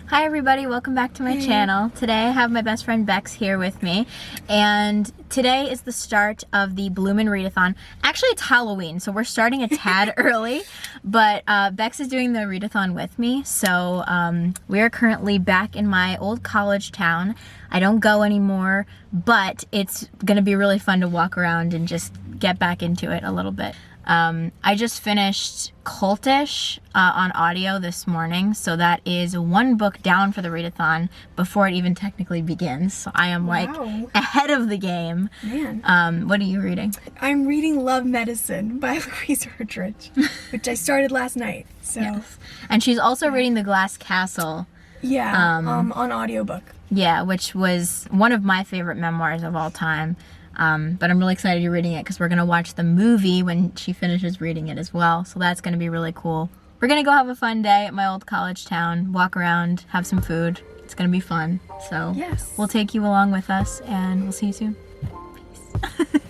Hi everybody, welcome back to my channel. Today I have my best friend Bex here with me, and today is the start of the Bloomin Readathon. Actually, it's Halloween, so we're starting a tad early, but Bex is doing the readathon with me, so we are currently back in my old college town. I don't go anymore, but it's gonna be really fun to walk around and just get back into it a little bit. I just finished Cultish on audio this morning, so that is one book down for the readathon before it even technically begins. So I am like ahead of the game. Man. What are you reading? I'm reading Love Medicine by Louise Erdrich, which I started last night. So. Yes. And she's also reading The Glass Castle. Yeah, on audiobook. Yeah, which was one of my favorite memoirs of all time. But I'm really excited you're reading it because we're going to watch the movie when she finishes reading it as well. So that's going to be really cool. We're going to go have a fun day at my old college town, walk around, have some food. It's going to be fun. So yes, we'll take you along with us and we'll see you soon. Peace.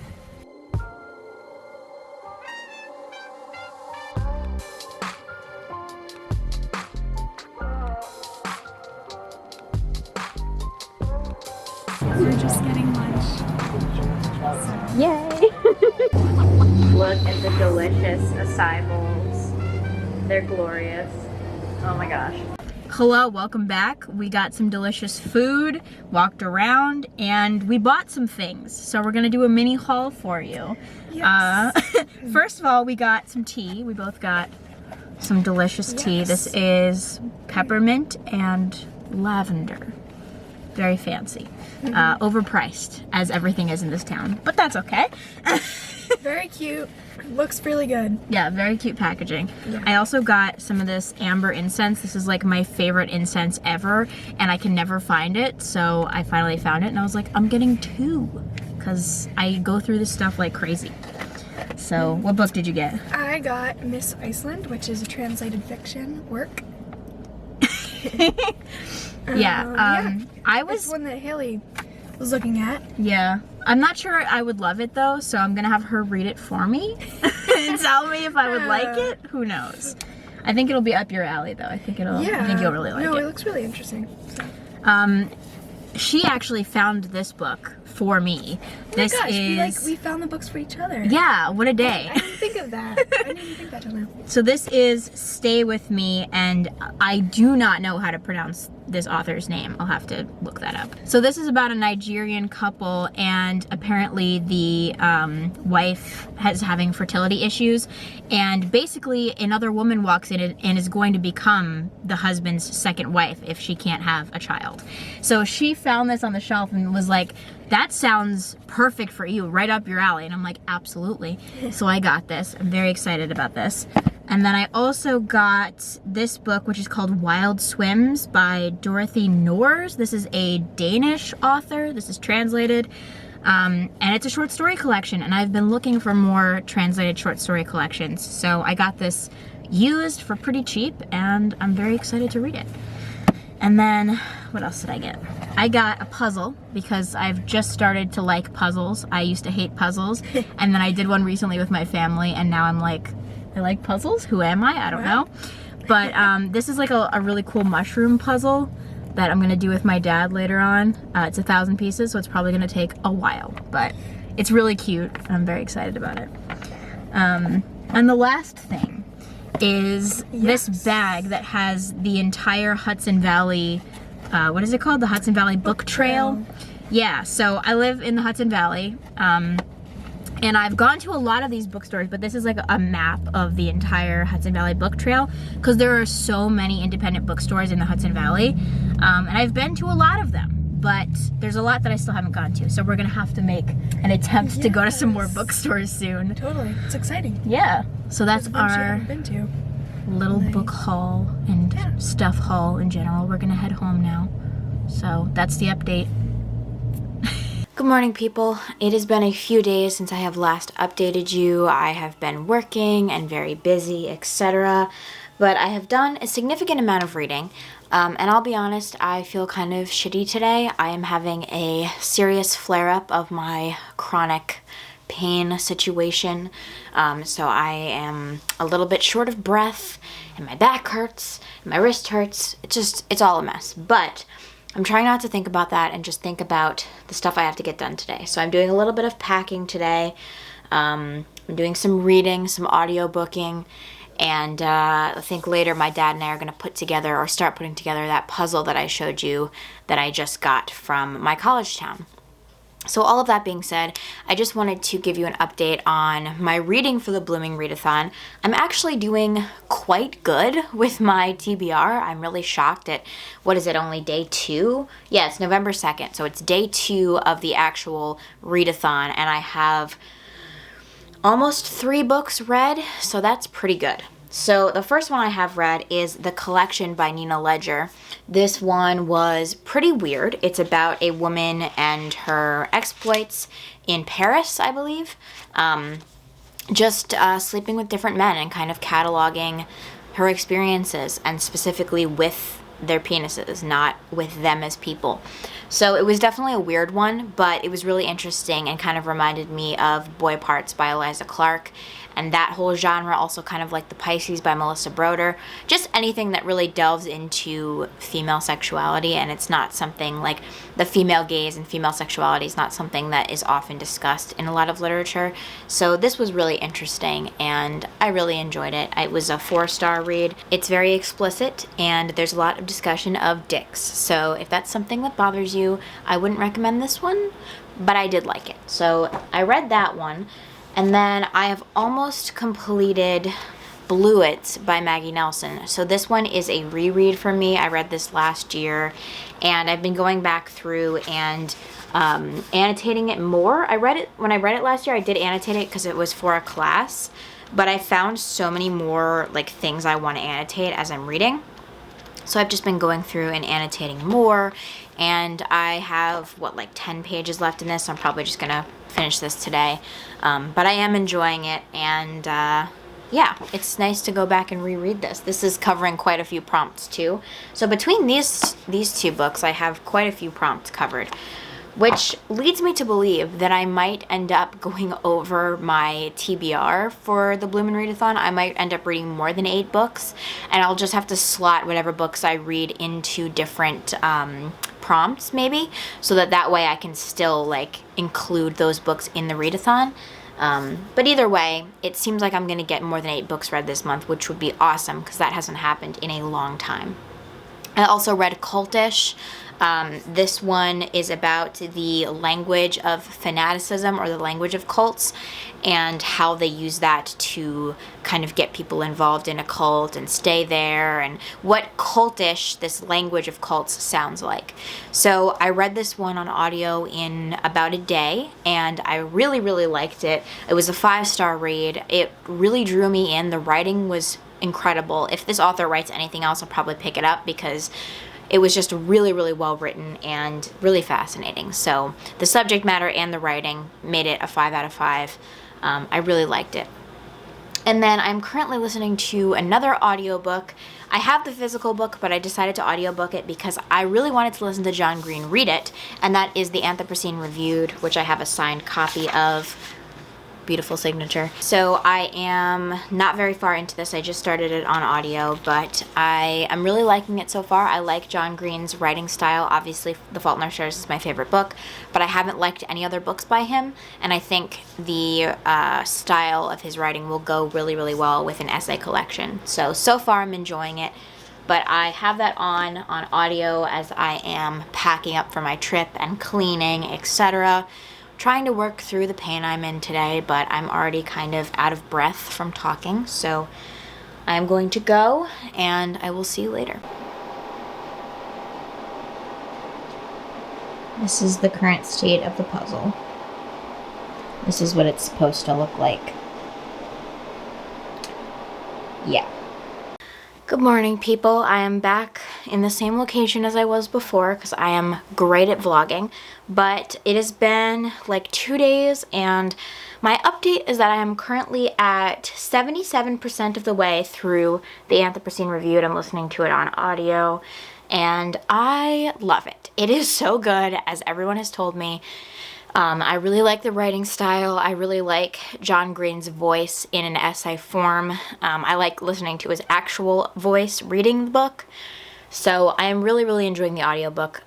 We're just getting lunch. Yay! Look at the delicious acai bowls. They're glorious. Oh my gosh. Hello, welcome back. We got some delicious food, walked around, and we bought some things. So we're gonna do a mini haul for you. Yes. First of all, we got some tea. We both got some delicious tea. This is peppermint and lavender. Very fancy. Overpriced, as everything is in this town, but that's okay. Very cute. Looks really good. Yeah, very cute packaging. Yeah. I also got some of this amber incense. This is like my favorite incense ever, and I can never find it, so I finally found it, and I was like, I'm getting two, because I go through this stuff like crazy. So, what book did you get? I got Miss Iceland, which is a translated fiction work. Yeah, I was... It's one that Haley was looking at. Yeah. I'm not sure I would love it though, so I'm gonna have her read it for me and tell me if I would like it. Who knows? I think it'll be up your alley though. I think you'll really like it. No, it looks really interesting. So. She actually found this book for me. Oh my gosh, we found the books for each other. Yeah, what a day. I didn't think of that. I didn't even think that till now. So this is Stay With Me, and I do not know how to pronounce this author's name. I'll have to look that up. So this is about a Nigerian couple, and apparently the wife is having fertility issues, and basically another woman walks in and is going to become the husband's second wife if she can't have a child. So she found this on the shelf and was like, that sounds perfect for you, right up your alley. And I'm like, absolutely. So I got this. I'm very excited about this. And then I also got this book, which is called Wild Swims by Dorothy Nors. This is a Danish author. This is translated. And it's a short story collection. And I've been looking for more translated short story collections. So I got this used for pretty cheap, and I'm very excited to read it. And then, what else did I get? I got a puzzle because I've just started to like puzzles. I used to hate puzzles, and then I did one recently with my family, and now I'm like, I like puzzles? Who am I? I don't know. But this is like a really cool mushroom puzzle that I'm gonna do with my dad later on. It's 1,000 pieces, so it's probably gonna take a while, but it's really cute, and I'm very excited about it. And the last thing is this bag that has the entire Hudson Valley, what is it called? The Hudson Valley Book Trail. Yeah, so I live in the Hudson Valley, and I've gone to a lot of these bookstores, but this is like a map of the entire Hudson Valley Book Trail, because there are so many independent bookstores in the Hudson Valley, and I've been to a lot of them, but there's a lot that I still haven't gone to, so we're gonna have to make an attempt to go to some more bookstores soon. Totally, it's exciting. Yeah, so that's our been to. Little book haul and stuff haul in general. We're gonna head home now, so that's the update. Good morning, people. It has been a few days since I have last updated you. I have been working and very busy, etc. But I have done a significant amount of reading. And I'll be honest, I feel kind of shitty today. I am having a serious flare-up of my chronic pain situation. So I am a little bit short of breath, and my back hurts, and my wrist hurts. It's all a mess. But I'm trying not to think about that and just think about the stuff I have to get done today. So I'm doing a little bit of packing today. I'm doing some reading, some audio booking, and I think later my dad and I are going to start putting together that puzzle that I showed you that I just got from my college town. So all of that being said, I just wanted to give you an update on my reading for the Bloomin Readathon. I'm actually doing quite good with my TBR. I'm really shocked at, only day 2? Yeah, it's November 2nd, so it's day 2 of the actual readathon, and I have almost 3 books read, so that's pretty good. So the first one I have read is The Collection by Nina Ledger. This one was pretty weird. It's about a woman and her exploits in Paris, I believe. Just sleeping with different men and kind of cataloging her experiences, and specifically with their penises, not with them as people. So it was definitely a weird one, but it was really interesting and kind of reminded me of Boy Parts by Eliza Clark, and that whole genre, also kind of like The Pisces by Melissa Broder. Just anything that really delves into female sexuality, and it's not something like the female gaze and female sexuality is not something that is often discussed in a lot of literature. So this was really interesting, and I really enjoyed it. It was a 4-star read. It's very explicit, and there's a lot of discussion of dicks. So if that's something that bothers you, I wouldn't recommend this one, but I did like it. So I read that one. And then I have almost completed Blewits by Maggie Nelson. So this one is a reread for me. I read this last year, and I've been going back through and annotating it more. When I read it last year, I did annotate it because it was for a class, but I found so many more like things I want to annotate as I'm reading. So I've just been going through and annotating more, and I have, 10 pages left in this, so I'm probably just going to finish this today. But I am enjoying it, and yeah, it's nice to go back and reread this. This is covering quite a few prompts, too. So between these 2 books, I have quite a few prompts covered, which leads me to believe that I might end up going over my TBR for the Bloomin Readathon. I might end up reading more than 8 books, and I'll just have to slot whatever books I read into different prompts, maybe, so that way I can still include those books in the readathon. But either way, it seems like I'm going to get more than 8 books read this month, which would be awesome because that hasn't happened in a long time. I also read Cultish. This one is about the language of fanaticism, or the language of cults, and how they use that to kind of get people involved in a cult and stay there, and what cultish this language of cults sounds like. So I read this one on audio in about a day, and I really, really liked it. It was a 5-star read. It really drew me in. The writing was incredible. If this author writes anything else, I'll probably pick it up because it was just really, really well written and really fascinating. So the subject matter and the writing made it a 5 out of 5. I really liked it. And then I'm currently listening to another audiobook. I have the physical book, but I decided to audiobook it because I really wanted to listen to John Green read it, and that is The Anthropocene Reviewed, which I have a signed copy of. Beautiful signature. So I am not very far into this. I just started it on audio, but I'm really liking it so far. I like John Green's writing style. Obviously, The Fault in Our Stars is my favorite book, but I haven't liked any other books by him, and I think the style of his writing will go really, really well with an essay collection. So far I'm enjoying it, but I have that on audio as I am packing up for my trip and cleaning, etc. Trying to work through the pain I'm in today, but I'm already kind of out of breath from talking, so I'm going to go, and I will see you later. This is the current state of the puzzle. This is what it's supposed to look like. Yeah. Good morning, people. I am back in the same location as I was before because I am great at vlogging, but it has been like 2 days, and my update is that I am currently at 77% of the way through the Anthropocene Reviewed. I'm listening to it on audio, and I love it. It is so good, as everyone has told me. I really like the writing style. I really like John Green's voice in an essay form. I like listening to his actual voice reading the book. So I am really, really enjoying the audiobook.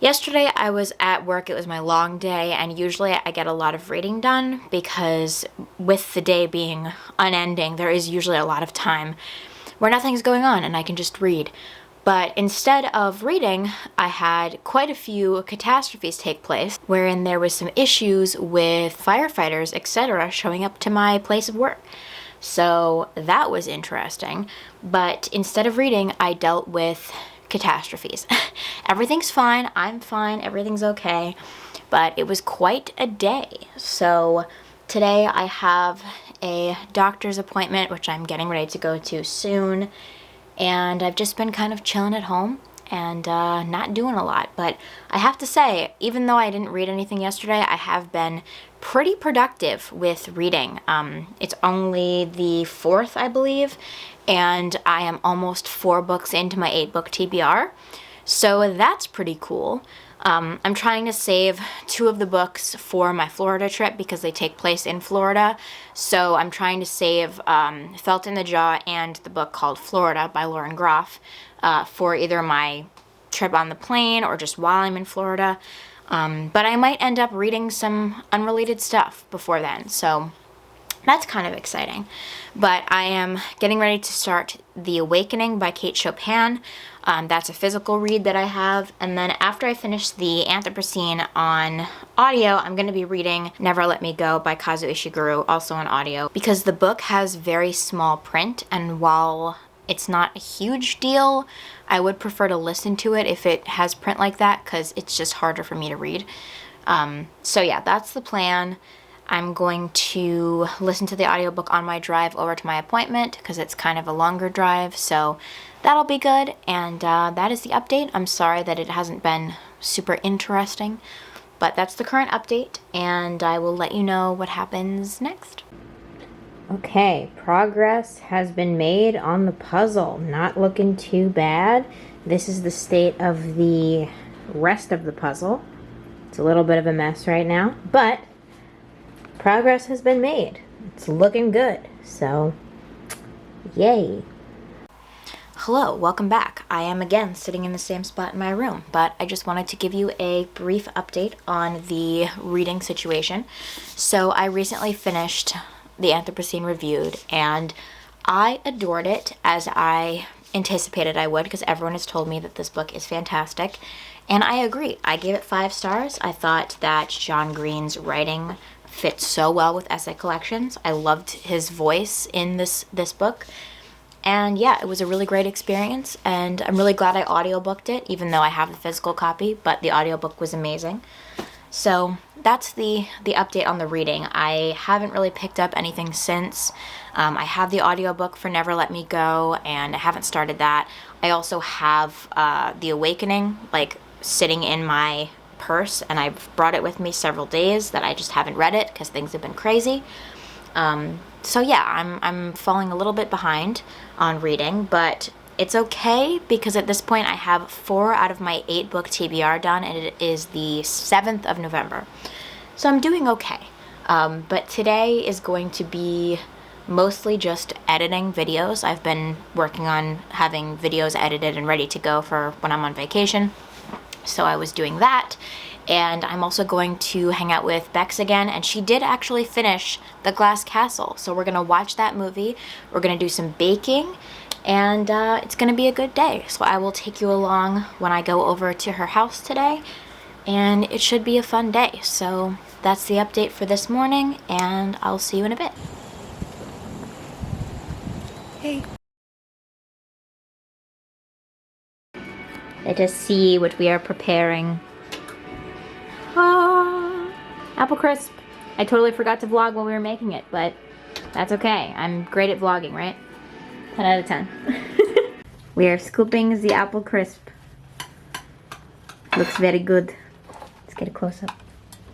Yesterday I was at work. It was my long day, and usually I get a lot of reading done because with the day being unending, there is usually a lot of time where nothing's going on and I can just read. But instead of reading, I had quite a few catastrophes take place, wherein there was some issues with firefighters, etc., showing up to my place of work. So that was interesting. But instead of reading, I dealt with catastrophes. Everything's fine, I'm fine, everything's okay. But it was quite a day. So today I have a doctor's appointment, which I'm getting ready to go to soon. And I've just been kind of chilling at home and not doing a lot. But I have to say, even though I didn't read anything yesterday, I have been pretty productive with reading. It's only the 4th, I believe, and I am almost 4 books into my 8-book TBR. So that's pretty cool. I'm trying to save 2 of the books for my Florida trip because they take place in Florida. So I'm trying to save Felt in the Jaw and the book called Florida by Lauren Groff for either my trip on the plane or just while I'm in Florida. But I might end up reading some unrelated stuff before then. So that's kind of exciting. But I am getting ready to start The Awakening by Kate Chopin. That's a physical read that I have. And then after I finish the Anthropocene on audio, I'm going to be reading Never Let Me Go by Kazuo Ishiguro, also on audio, because the book has very small print, and while it's not a huge deal, I would prefer to listen to it if it has print like that, because it's just harder for me to read. So yeah, that's the plan. I'm going to listen to the audiobook on my drive over to my appointment because it's kind of a longer drive, so that'll be good. And that is the update. I'm sorry that it hasn't been super interesting, but that's the current update, and I will let you know what happens next. Okay, progress has been made on the puzzle. Not looking too bad. This is the state of the rest of the puzzle. It's a little bit of a mess right now, but progress has been made. It's looking good, so yay. Hello, welcome back. I am again sitting in the same spot in my room, but I just wanted to give you a brief update on the reading situation. So I recently finished the Anthropocene Reviewed, and I adored it, as I anticipated I would, because everyone has told me that this book is fantastic, and I agree. I gave it 5 stars. I thought that John Green's writing fits so well with essay collections. I loved his voice in this book. And yeah, it was a really great experience, and I'm really glad I audiobooked it, even though I have the physical copy, but the audiobook was amazing. So that's the update on the reading. I haven't really picked up anything since. I have the audiobook for Never Let Me Go, and I haven't started that. I also have The Awakening, like, sitting in my purse, and I've brought it with me several days that I just haven't read it because things have been crazy. So yeah, I'm falling a little bit behind on reading, but it's okay because at this point I have 4 out of my 8-book TBR done, and it is the 7th of November. So I'm doing okay. But today is going to be mostly just editing videos. I've been working on having videos edited and ready to go for when I'm on vacation. So I was doing that. And I'm also going to hang out with Bex again, and she did actually finish The Glass Castle. So we're going to watch that movie, we're going to do some baking, and it's going to be a good day. So I will take you along when I go over to her house today, and it should be a fun day. So that's the update for this morning, and I'll see you in a bit. Hey. Let us see what we are preparing. Apple crisp. I totally forgot to vlog while we were making it, but that's okay. I'm great at vlogging, right? 10 out of 10. We are scooping the apple crisp. Looks very good. Let's get a close-up.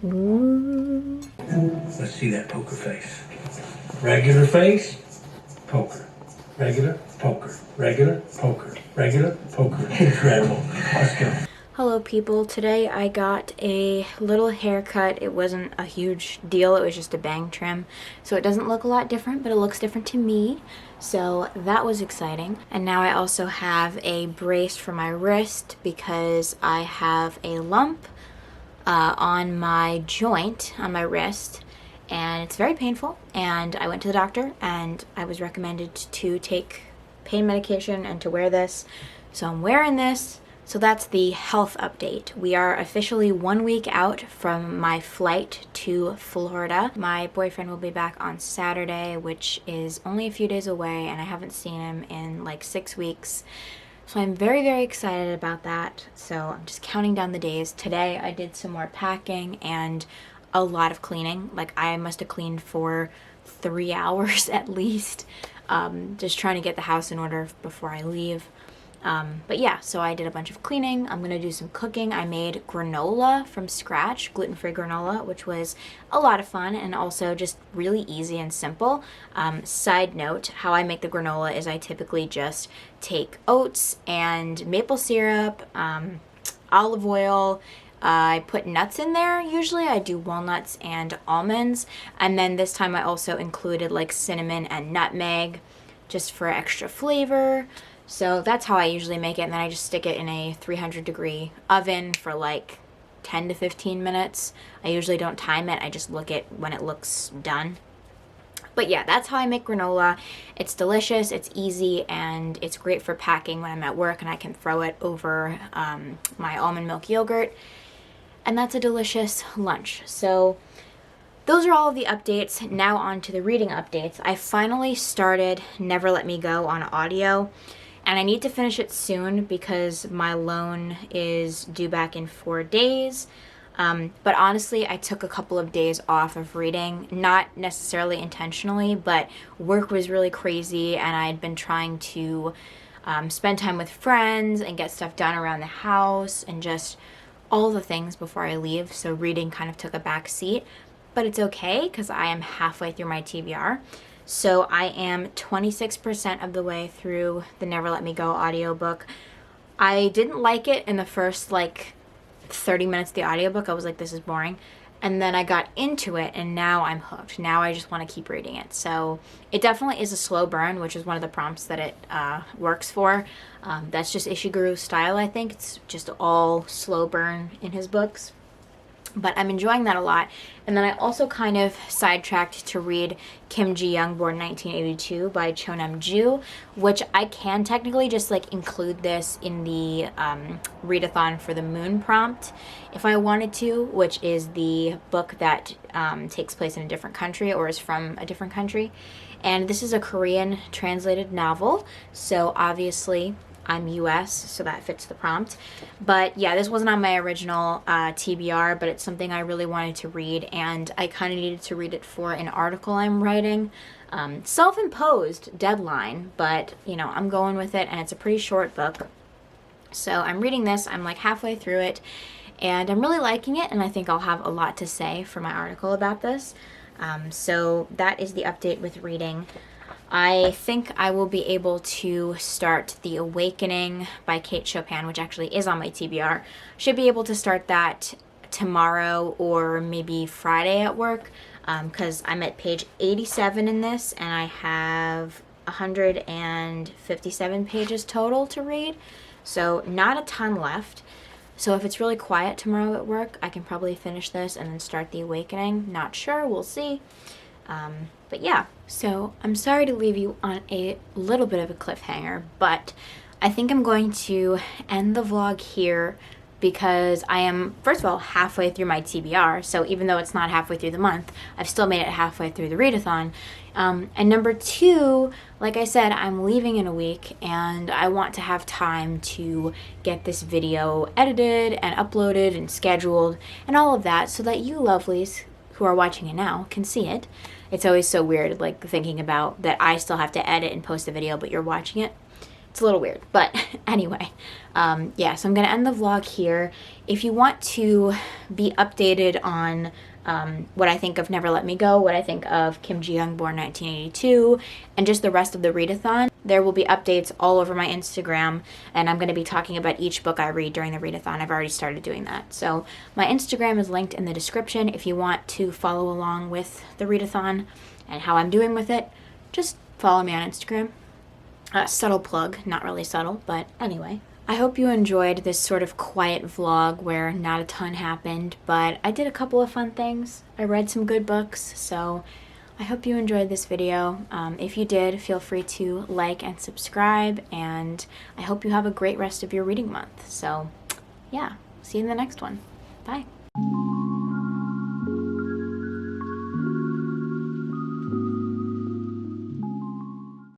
Ooh. Let's see that poker face. Regular face, poker. Regular, poker. Regular, poker. Regular, poker. Incredible. Let's go. Hello people, today I got a little haircut. It wasn't a huge deal, it was just a bang trim. So it doesn't look a lot different, but it looks different to me. So that was exciting. And now I also have a brace for my wrist because I have a lump on my joint, on my wrist. And it's very painful. And I went to the doctor and I was recommended to take pain medication and to wear this. So I'm wearing this. So that's the health update. We are officially 1 week out from my flight to Florida. My boyfriend will be back on Saturday, which is only a few days away, and I haven't seen him in like 6 weeks. So I'm very, very excited about that. So I'm just counting down the days. Today I did some more packing and a lot of cleaning. Like I must have cleaned for 3 hours at least, just trying to get the house in order before I leave. But yeah, so I did a bunch of cleaning. I'm gonna do some cooking. I made granola from scratch, gluten-free granola, which was a lot of fun and also just really easy and simple. Side note, how I make the granola is I typically just take oats and maple syrup, olive oil. I put nuts in there. Usually I do walnuts and almonds. And then this time I also included like cinnamon and nutmeg just for extra flavor. So that's how I usually make it, and then I just stick it in a 300-degree oven for like 10 to 15 minutes. I usually don't time it, I just look at when it looks done. But yeah, that's how I make granola. It's delicious, it's easy, and it's great for packing when I'm at work and I can throw it over my almond milk yogurt. And that's a delicious lunch. So those are all of the updates. Now on to the reading updates. I finally started Never Let Me Go on audio. And I need to finish it soon because my loan is due back in 4 days. But honestly, I took a couple of days off of reading, not necessarily intentionally, but work was really crazy and I had been trying to spend time with friends and get stuff done around the house and just all the things before I leave. So reading kind of took a back seat, but it's okay because I am halfway through my TBR. So I am 26% of the way through the Never Let Me Go audiobook. I didn't like it in the first like 30 minutes of the audiobook. I was like, this is boring. And then I got into it and now I'm hooked. Now I just want to keep reading it. So it definitely is a slow burn, which is one of the prompts that it works for. That's just Ishiguro's style, I think. It's just all slow burn in his books. But I'm enjoying that a lot. And then I also kind of sidetracked to read Kim Ji-young, Born 1982 by Chonem Ju, which I can technically just like include this in the readathon for the moon prompt if I wanted to, which is the book that takes place in a different country or is from a different country. And this is a Korean translated novel, so obviously I'm US, so that fits the prompt. But yeah, this wasn't on my original TBR, but it's something I really wanted to read, and I kind of needed to read it for an article I'm writing. Self-imposed deadline, but you know, I'm going with it, and it's a pretty short book. So I'm reading this, I'm like halfway through it, and I'm really liking it, and I think I'll have a lot to say for my article about this. So that is the update with reading. I think I will be able to start The Awakening by Kate Chopin, which actually is on my TBR. Should be able to start that tomorrow or maybe Friday at work, because I'm at page 87 in this and I have 157 pages total to read. So not a ton left. So if it's really quiet tomorrow at work, I can probably finish this and then start The Awakening. Not sure, we'll see. But yeah, so I'm sorry to leave you on a little bit of a cliffhanger, but I think I'm going to end the vlog here because I am, first of all, halfway through my TBR, so even though it's not halfway through the month, I've still made it halfway through the readathon. And number two, like I said, I'm leaving in a week and I want to have time to get this video edited and uploaded and scheduled and all of that so that you lovelies who are watching it now can see it. It's always so weird, like thinking about that I still have to edit and post a video, but you're watching it. It's a little weird, but anyway, yeah, so I'm gonna end the vlog here. If you want to be updated on what I think of Never Let Me Go, what I think of Kim Ji-young, Born 1982, and just the rest of the readathon, there will be updates all over my Instagram, and I'm going to be talking about each book I read during the readathon. I've already started doing that. So my Instagram is linked in the description if you want to follow along with the readathon and how I'm doing with it. Just follow me on Instagram. Subtle plug, not really subtle, but anyway. I hope you enjoyed this sort of quiet vlog where not a ton happened, but I did a couple of fun things. I read some good books, so I hope you enjoyed this video. If you did, feel free to like and subscribe, and I hope you have a great rest of your reading month. So yeah, see you in the next one. Bye.